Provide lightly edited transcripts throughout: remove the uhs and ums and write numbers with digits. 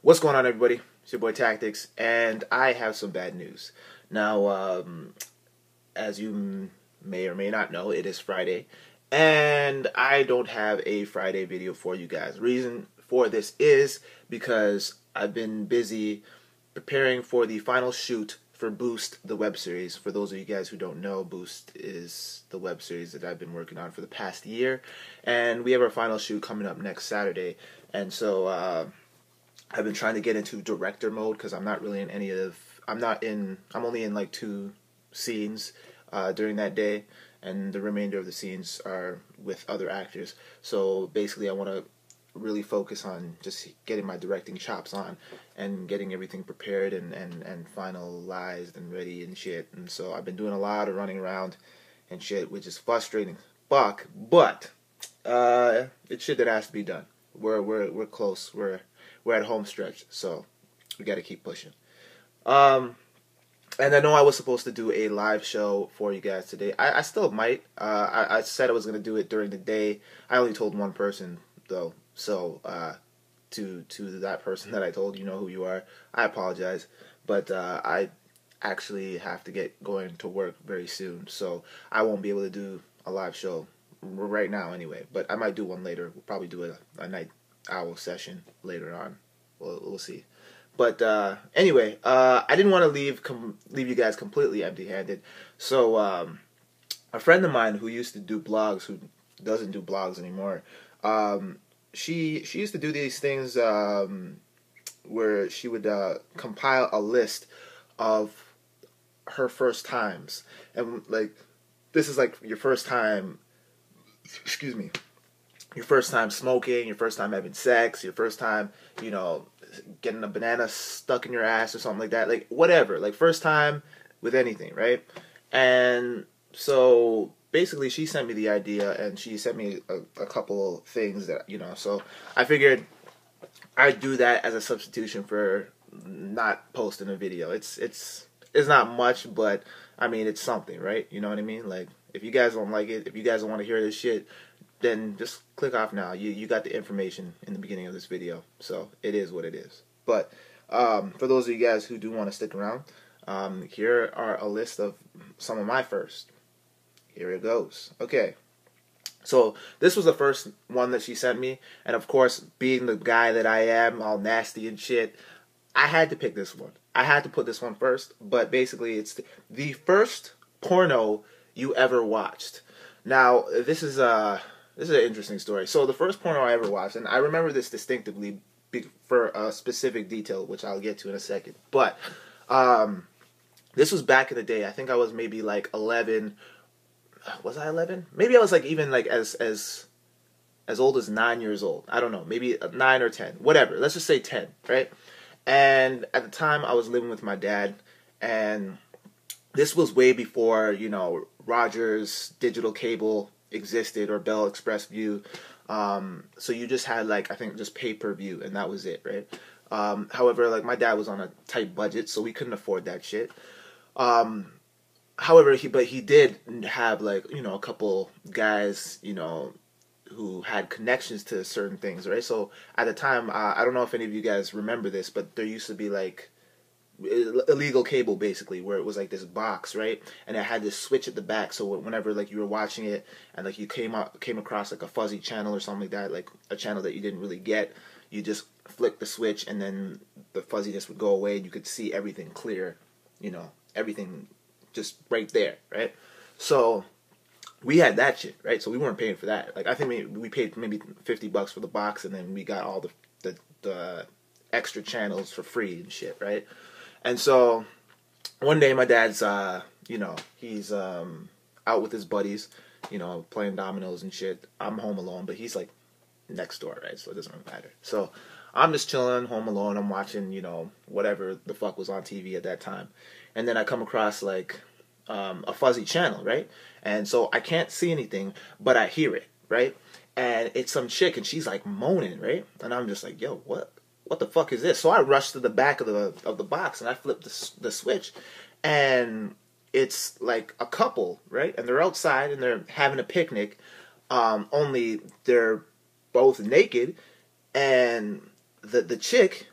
What's going on, everybody? It's your boy Tactics, and I have some bad news. Now, as you may or may not know, it is Friday, and I don't have a Friday video for you guys. Reason for this is because I've been busy preparing for the final shoot for Boost, the web series. For those of you guys who don't know, Boost is the web series that I've been working on for the past year, and we have our final shoot coming up next Saturday, and so I've been trying to get into director mode because I'm not really in any of. I'm only in like 2 scenes during that day, and the remainder of the scenes are with other actors. So basically, I want to really focus on just getting my directing chops on and getting everything prepared and finalized and ready and shit. And so I've been doing a lot of running around and shit, which is frustrating. But it's shit that has to be done. We're close. We're at home stretch, so we got to keep pushing. And I know I was supposed to do a live show for you guys today. I still might. I said I was going to do it during the day. I only told one person, though. So, to that person that I told, you know who you are. I apologize. But I actually have to get going to work very soon. So I won't be able to do a live show right now anyway. But I might do one later. We'll probably do a night owl session later on. We'll see. But anyway, I didn't want to leave you guys completely empty-handed. So a friend of mine who used to do blogs, who doesn't do blogs anymore, she used to do these things where she would compile a list of her first times, and like this is like your first time. Excuse me. Your first time smoking, your first time having sex, your first time, getting a banana stuck in your ass or something like that. Like, whatever. Like, first time with anything, right? And so, basically, she sent me the idea, and she sent me a couple things that, so I figured I'd do that as a substitution for not posting a video. It's not much, but, I mean, it's something, right? You know what I mean? Like, if you guys don't like it, if you guys don't want to hear this shit, then just click off now. You got the information in the beginning of this video, so it is what it is. But for those of you guys who do want to stick around, here are a list of some of my first. Here it goes. Okay, so this was the first one that she sent me, and of course, being the guy that I am, all nasty and shit, I had to pick this one. I had to put this one first, but basically it's the first porno you ever watched. Now, this is an interesting story. So the first porno I ever watched, and I remember this distinctively for a specific detail, which I'll get to in a second. But this was back in the day. I think I was maybe like 11. Was I 11? Maybe I was like even like as old as 9 years old. I don't know. Maybe 9 or 10. Whatever. Let's just say 10, right? And at the time, I was living with my dad, and this was way before, Rogers digital cable existed, or Bell Express View. So you just had, like, I think just pay-per-view, and that was it, right? However, like, my dad was on a tight budget, so we couldn't afford that shit. However, he did have, like, a couple guys, who had connections to certain things, right? So at the time, I don't know if any of you guys remember this, but there used to be, like, illegal cable, basically, where it was like this box, right, and it had this switch at the back, so whenever like you were watching it and like you came across like a fuzzy channel or something like that, like a channel that you didn't really get, you just flick the switch and then the fuzziness would go away and you could see everything clear, everything just right there, right? So we had that shit, right? So we weren't paying for that. Like, I think we paid maybe $50 for the box, and then we got all the extra channels for free and shit, right? And so one day my dad's, he's out with his buddies, playing dominoes and shit. I'm home alone, but he's like next door, right? So it doesn't really matter. So I'm just chilling, home alone. I'm watching, whatever the fuck was on TV at that time. And then I come across like a fuzzy channel, right? And so I can't see anything, but I hear it, right? And it's some chick, and she's like moaning, right? And I'm just like, yo, what the fuck is this? So I rushed to the back of the box, and I flipped the switch, and it's like a couple, right? And they're outside, and they're having a picnic, only they're both naked, and the chick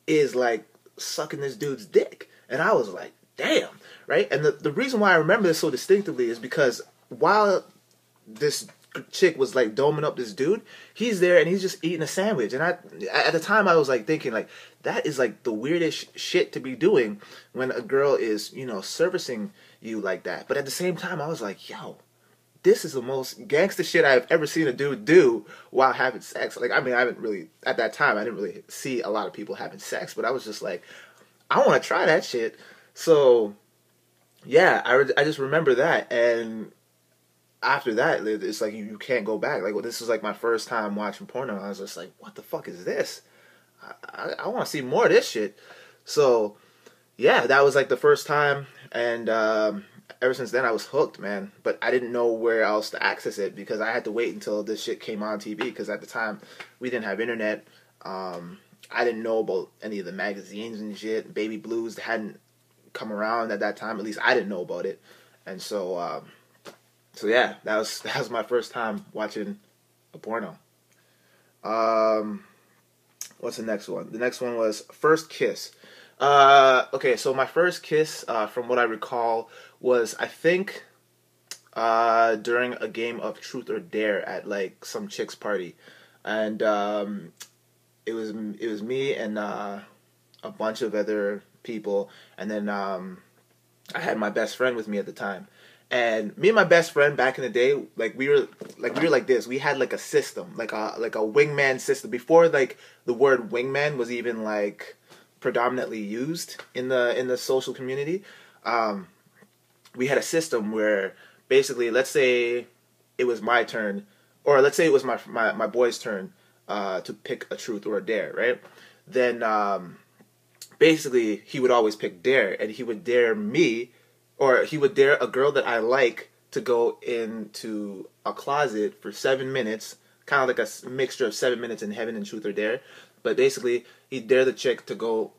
is like sucking this dude's dick. And I was like, damn, right? And the reason why I remember this so distinctively is because while this chick was like doming up this dude, he's there and he's just eating a sandwich. And at the time I was like thinking like, that is like the weirdest shit to be doing when a girl is, you know, servicing you like that. But at the same time I was like, yo, this is the most gangster shit I've ever seen a dude do while having sex. Like, I mean, I haven't really, at that time, I didn't really see a lot of people having sex, but I was just like, I want to try that shit. So, yeah, I just remember that. And after that, it's like, you can't go back. Like, well, this was like my first time watching porno. I was just like, what the fuck is this? I want to see more of this shit. So, yeah, that was like the first time. And, ever since then, I was hooked, man. But I didn't know where else to access it because I had to wait until this shit came on TV. Because at the time, we didn't have internet. I didn't know about any of the magazines and shit. Baby Blues hadn't come around at that time. At least I didn't know about it. And so, yeah, that was my first time watching a porno. What's the next one? The next one was First Kiss. Okay, so my first kiss, from what I recall, was, I think, during a game of Truth or Dare at, like, some chick's party. And, it was me and, a bunch of other people. And then, I had my best friend with me at the time. And me and my best friend back in the day, like, we were like this. We had, like, a system, like a wingman system. Before, like, the word wingman was even, like, predominantly used in the social community, we had a system where basically, let's say it was my turn, or let's say it was my boy's turn to pick a truth or a dare, right? Then basically he would always pick dare, and he would dare me, or he would dare a girl that I like to go into a closet for 7 minutes, kind of like a mixture of 7 minutes in heaven and truth or dare. But basically, he'd dare the chick to go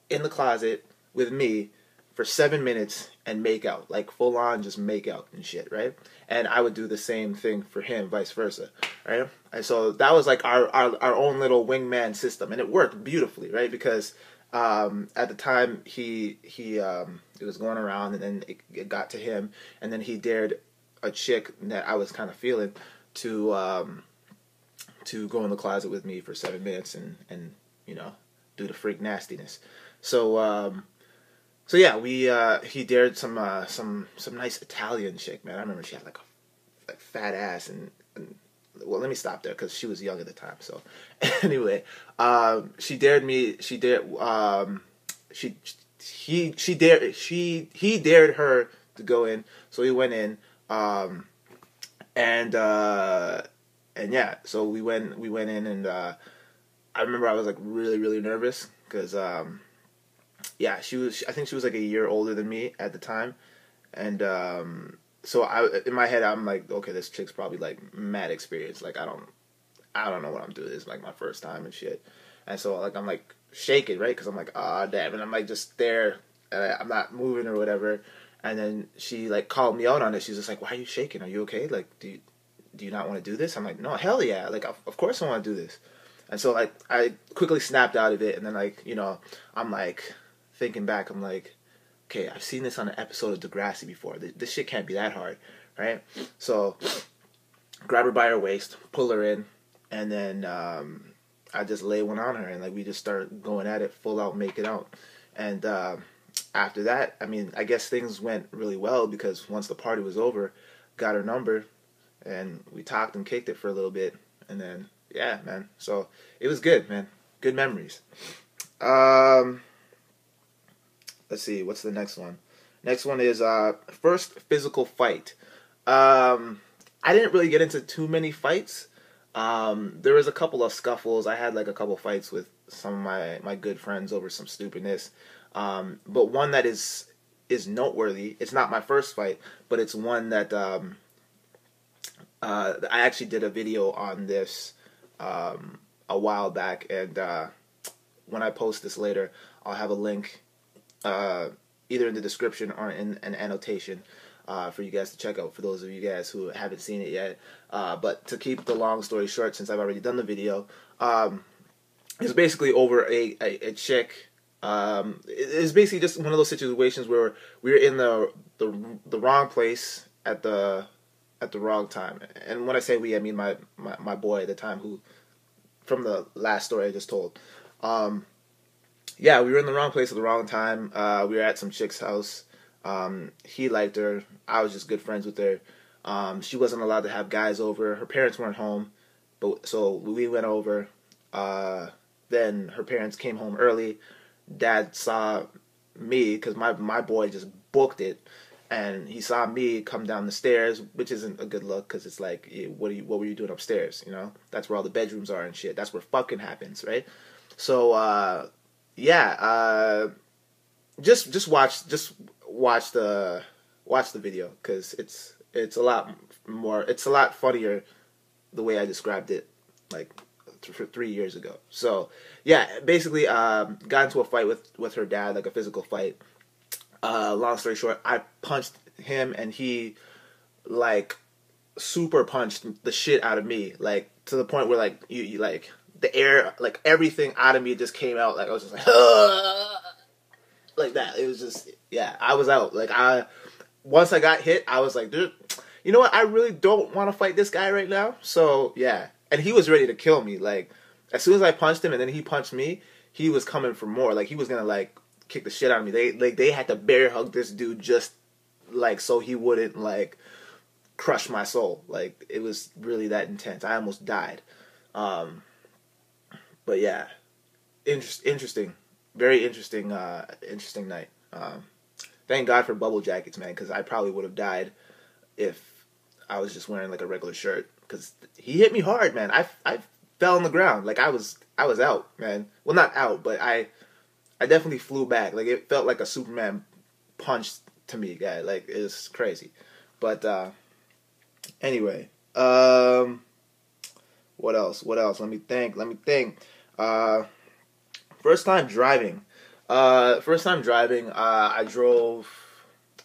in the closet with me for 7 minutes and make out. Like, full on just make out and shit, right? And I would do the same thing for him, vice versa, right? And so that was like our own little wingman system. And it worked beautifully, right? Because at the time, it was going around, and then it got to him. And then he dared a chick that I was kind of feeling to go in the closet with me for 7 minutes and you know, do the freak nastiness. So yeah, he dared some nice Italian chick, man. I remember she had like a fat ass and well, let me stop there because she was young at the time. So anyway, he dared her to go in. So he went in, and yeah, so we went in, and I remember I was like really, really nervous because yeah, I think she was like a year older than me at the time, and so in my head I'm like, okay, this chick's probably like mad experienced, like I don't know what I'm doing. It's like my first time and shit, and so like I'm like shaking, right? Because I'm like, ah, damn, and I'm like just there, I'm not moving or whatever, and then she like called me out on it. She's just like, why are you shaking? Are you okay? Like, do you not want to do this? I'm like, no, hell yeah. Like, of course I want to do this. And so, like, I quickly snapped out of it. And then, like, you know, I'm, like, thinking back. I'm like, okay, I've seen this on an episode of Degrassi before. This shit can't be that hard, right? So, grab her by her waist, pull her in, and then I just lay one on her. And, like, we just start going at it, full out, make it out. And after that, I mean, I guess things went really well because once the party was over, got her number, and we talked and kicked it for a little bit, and then, yeah, man. So, it was good, man. Good memories. Let's see, what's the next one? Next one is, first physical fight. I didn't really get into too many fights. There was a couple of scuffles. I had, like, a couple fights with some of my good friends over some stupidness. But one that is noteworthy, it's not my first fight, but it's one that, I actually did a video on this a while back, and when I post this later, I'll have a link either in the description or in an annotation for you guys to check out, for those of you guys who haven't seen it yet. But to keep the long story short, since I've already done the video, it's basically over a chick It's basically just one of those situations where we were in the wrong place at the wrong time. And when I say we, I mean my boy at the time, who, from the last story I just told. Yeah, we were in the wrong place at the wrong time. We were at some chick's house. He liked her. I was just good friends with her. She wasn't allowed to have guys over. Her parents weren't home, but so we went over. Then her parents came home early. Dad saw me, because my boy just booked it, and he saw me come down the stairs, which isn't a good look, because it's like, what were you doing upstairs? You know, that's where all the bedrooms are and shit. That's where fucking happens, right? So yeah, just watch the video, because it's a lot funnier the way I described it, like 3 years ago. So yeah, basically got into a fight with her dad, like a physical fight. Long story short, I punched him, and he like super punched the shit out of me, like to the point where like you like the air, like everything out of me just came out. Like I was just like like that. It was just, yeah, I was out. Like once I got hit, I was like, dude, you know what? I really don't want to fight this guy right now. So yeah, and he was ready to kill me. Like as soon as I punched him, and then he punched me, he was coming for more. Like he was gonna like kick the shit out of me. They had to bear hug this dude just like so he wouldn't like crush my soul. Like it was really that intense. I almost died. But yeah, interesting, very interesting, interesting night. Thank God for bubble jackets, man, because I probably would have died if I was just wearing like a regular shirt. Because he hit me hard, man. I fell on the ground. Like I was out, man. Well, not out, but I definitely flew back. Like it felt like a Superman punch to me, guy. Like it's crazy. But anyway, what else? Let me think. First time driving. I drove.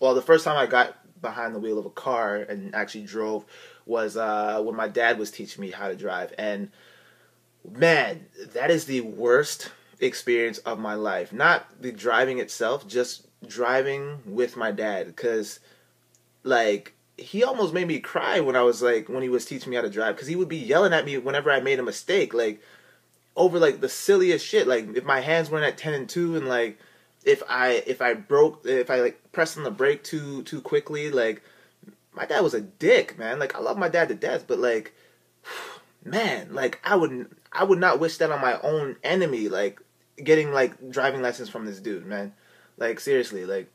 Well, the first time I got behind the wheel of a car and actually drove was when my dad was teaching me how to drive. And man, that is the worst experience of my life. Not the driving itself, just driving with my dad. Because, like, he almost made me cry when he was teaching me how to drive. Because he would be yelling at me whenever I made a mistake. Like, over like the silliest shit, like if my hands weren't at 10 and 2, and like if I like pressed on the brake too quickly. Like my dad was a dick, man. Like I love my dad to death, but like man, like I would not wish that on my own enemy, like getting like driving lessons from this dude, man. Like seriously, like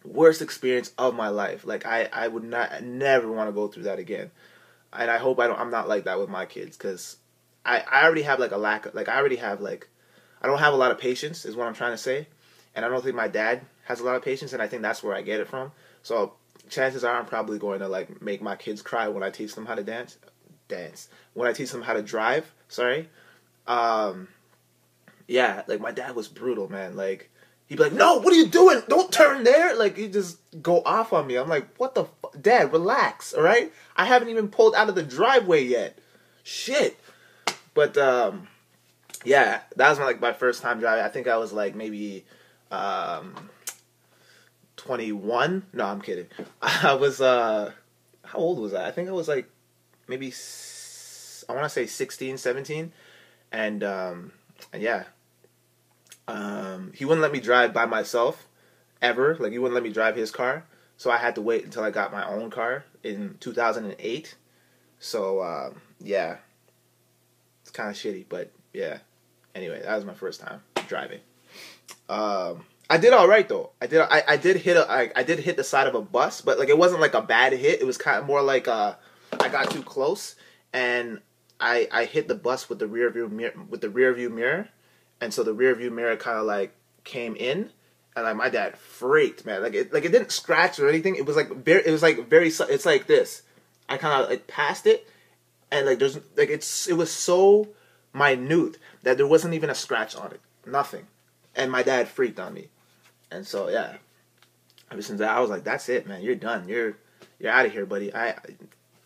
worst experience of my life. Like I would never want to go through that again. And I hope I'm not like that with my kids, because I already have like a lack of, like I don't have a lot of patience is what I'm trying to say. And I don't think my dad has a lot of patience, and I think that's where I get it from. So chances are I'm probably going to like make my kids cry when I teach them how to dance. When I teach them how to drive, sorry. Yeah, like my dad was brutal, man. Like he'd be like, "No, what are you doing? Don't turn there!" Like he'd just go off on me. I'm like, "What the fuck, Dad? Relax, all right? I haven't even pulled out of the driveway yet. Shit." But yeah, that was my first time driving. I think I was like maybe 21. No, I'm kidding. I was how old was I? I think I was like maybe I want to say 16, 17, and yeah, he wouldn't let me drive by myself ever. Like he wouldn't let me drive his car, so I had to wait until I got my own car in 2008. So yeah. It's kind of shitty, but yeah. Anyway, that was my first time driving. I did all right though. I did hit the side of a bus, but like it wasn't like a bad hit. It was kind of more like I got too close, and I hit the bus with the rear view mirror, and so the rear view mirror kind of like came in, and like my dad freaked, man. Like it didn't scratch or anything. It was like very it's like this. I kind of like passed it. And like there's like it was so minute that there wasn't even a scratch on it, nothing. And my dad freaked on me, and so yeah. Ever since that, I was like, "That's it, man. You're done. You're out of here, buddy."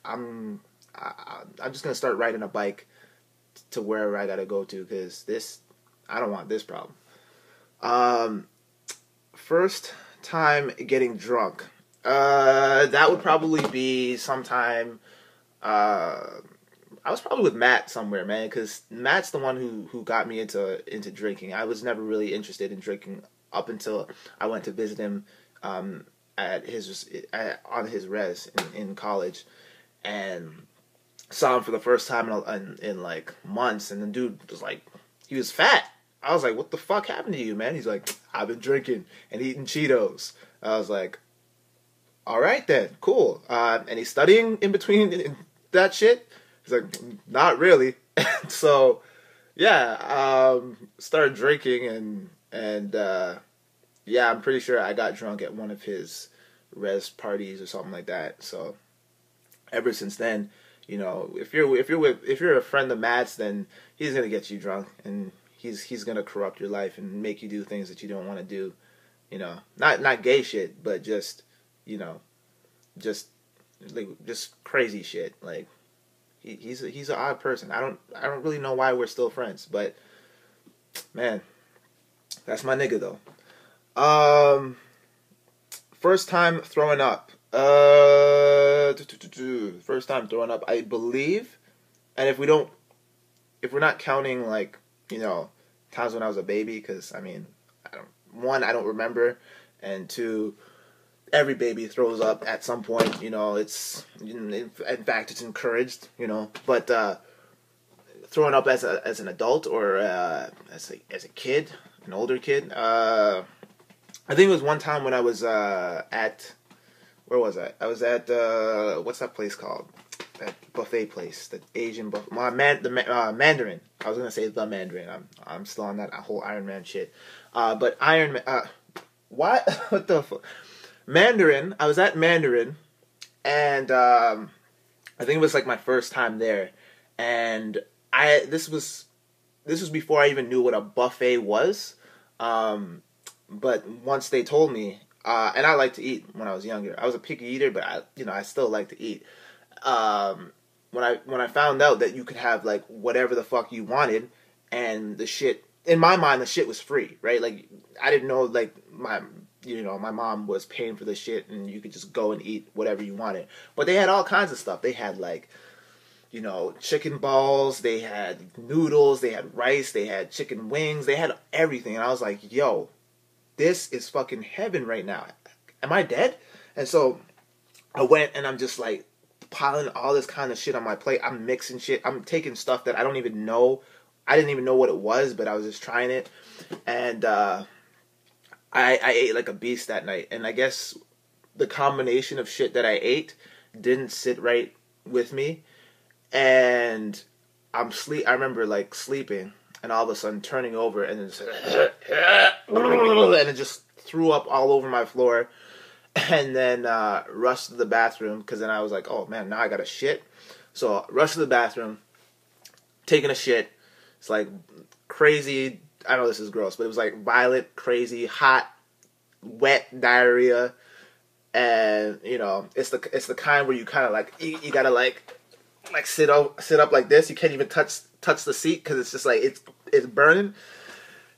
I'm just gonna start riding a bike to wherever I gotta go to, because I don't want this problem. Um, First time getting drunk. That would probably be sometime. I was probably with Matt somewhere, man, because Matt's the one who got me into drinking. I was never really interested in drinking up until I went to visit him at on his res in college, and saw him for the first time in like months, and the dude was like, he was fat. I was like, what the fuck happened to you, man? He's like, I've been drinking and eating Cheetos. I was like, all right then, cool. And he's studying in between that shit. He's like, not really. So, yeah, started drinking and yeah, I'm pretty sure I got drunk at one of his res parties or something like that. So, ever since then, you know, if you're a friend of Matt's, then he's gonna get you drunk and he's gonna corrupt your life and make you do things that you don't want to do. You know, not gay shit, but just, you know, just crazy shit. Like he's an odd person. I don't really know why we're still friends, but man, that's my nigga though. First time throwing up. First time throwing up, I believe, and if we're not counting like, you know, times when I was a baby, because I mean, I don't remember, and two, every baby throws up at some point. You know, it's in fact it's encouraged. You know, but throwing up as an adult or as a kid, an older kid. I think it was one time when I was at, where was I? I was at what's that place called? That buffet place, the Asian buffet. Mandarin. I was gonna say the Mandarin. I'm still on that whole Iron Man shit. But Iron Man. What? What the fuck? Mandarin. I was at Mandarin, and I think it was like my first time there, and this was before I even knew what a buffet was. But once they told me, and I liked to eat when I was younger. I was a picky eater, but I still like to eat. When I found out that you could have like whatever the fuck you wanted, and the shit, in my mind, the shit was free, right? Like I didn't know like my mom was paying for the shit, and you could just go and eat whatever you wanted. But they had all kinds of stuff. They had like, you know, chicken balls, they had noodles, they had rice, they had chicken wings, they had everything, and I was like, yo, this is fucking heaven right now. Am I dead? And so I went and I'm just like piling all this kind of shit on my plate. I'm mixing shit. I'm taking stuff that I don't even know. I didn't even know what it was, but I was just trying it. And I ate like a beast that night. And I guess the combination of shit that I ate didn't sit right with me. And I remember like sleeping, and all of a sudden turning over, and it just threw up all over my floor, and then rushed to the bathroom, because then I was like, oh man, now I gotta shit. So rushed to the bathroom, taking a shit. It's like crazy. I know this is gross, but it was like violent, crazy, hot, wet diarrhea, and you know, it's the kind where you kind of like you gotta like sit up like this. You can't even touch the seat because it's just like it's burning,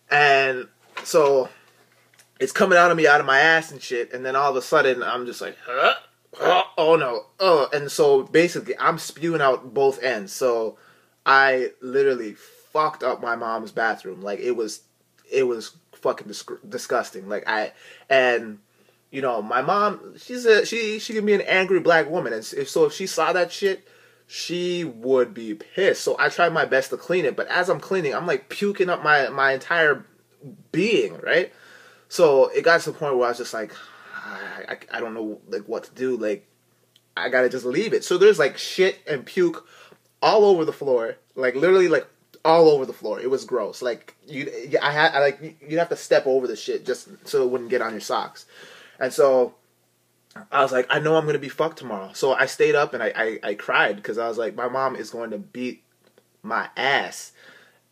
and so it's coming out of my ass and shit. And then all of a sudden I'm just like, oh no, and so basically I'm spewing out both ends. So I literally fucked up my mom's bathroom. Like it was fucking disgusting. Like and you know, my mom, she can be an angry black woman, and if she saw that shit, she would be pissed. So I tried my best to clean it, but as I'm cleaning, I'm like puking up my entire being, right? So it got to the point where I was just like, I don't know like what to do. Like I gotta just leave it. So there's like shit and puke all over the floor, like literally like all over the floor. It was gross. Like you'd have to step over the shit just so it wouldn't get on your socks. And so I was like, I know I'm going to be fucked tomorrow. So I stayed up and I cried because I was like, my mom is going to beat my ass.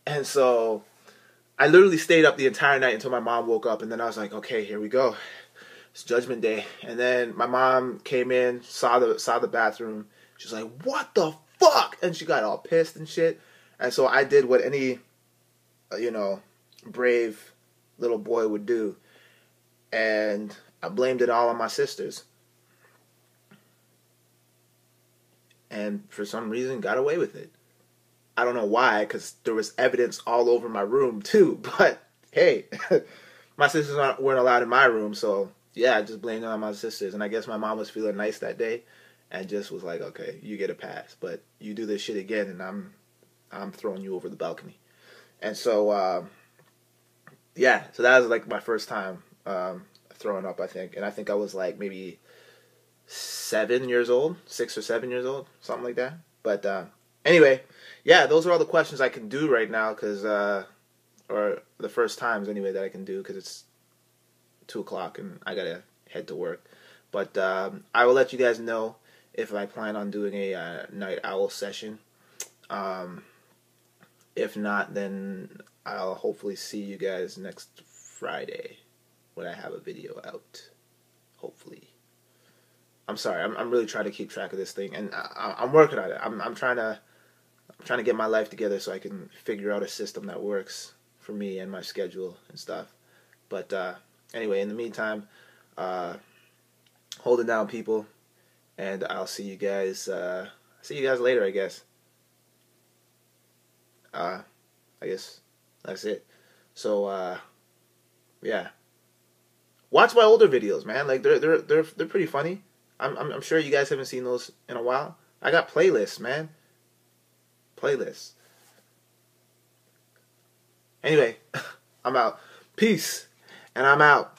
And so I literally stayed up the entire night until my mom woke up. And then I was like, okay, here we go. It's Judgment Day. And then my mom came in, saw the bathroom. She's like, what the fuck? And she got all pissed and shit. And so I did what any, brave little boy would do. And I blamed it all on my sisters. And for some reason got away with it. I don't know why, because there was evidence all over my room too. But hey, my sisters weren't allowed in my room, so yeah, I just blamed it on my sisters. And I guess my mom was feeling nice that day, and just was like, okay, you get a pass, but you do this shit again, and I'm throwing you over the balcony. And so yeah, so that was like my first time throwing up, I think, and I think I was like maybe 7 years old, 6 or 7 years old, something like that. But anyway, yeah, those are all the questions I can do right now, because or the first times anyway that I can do, because it's 2:00 and I gotta head to work. But I will let you guys know if I plan on doing a night owl session. If not, then I'll hopefully see you guys next Friday when I have a video out. Hopefully. I'm sorry. I'm really trying to keep track of this thing, and I'm working on it. I'm trying to get my life together so I can figure out a system that works for me and my schedule and stuff. But anyway, in the meantime, hold it down, people, and I'll see you guys. See you guys later, I guess. I guess that's it. So yeah, watch my older videos, man. Like they're pretty funny. I'm sure you guys haven't seen those in a while. I got playlists, man. Playlists. Anyway, I'm out. Peace, and I'm out.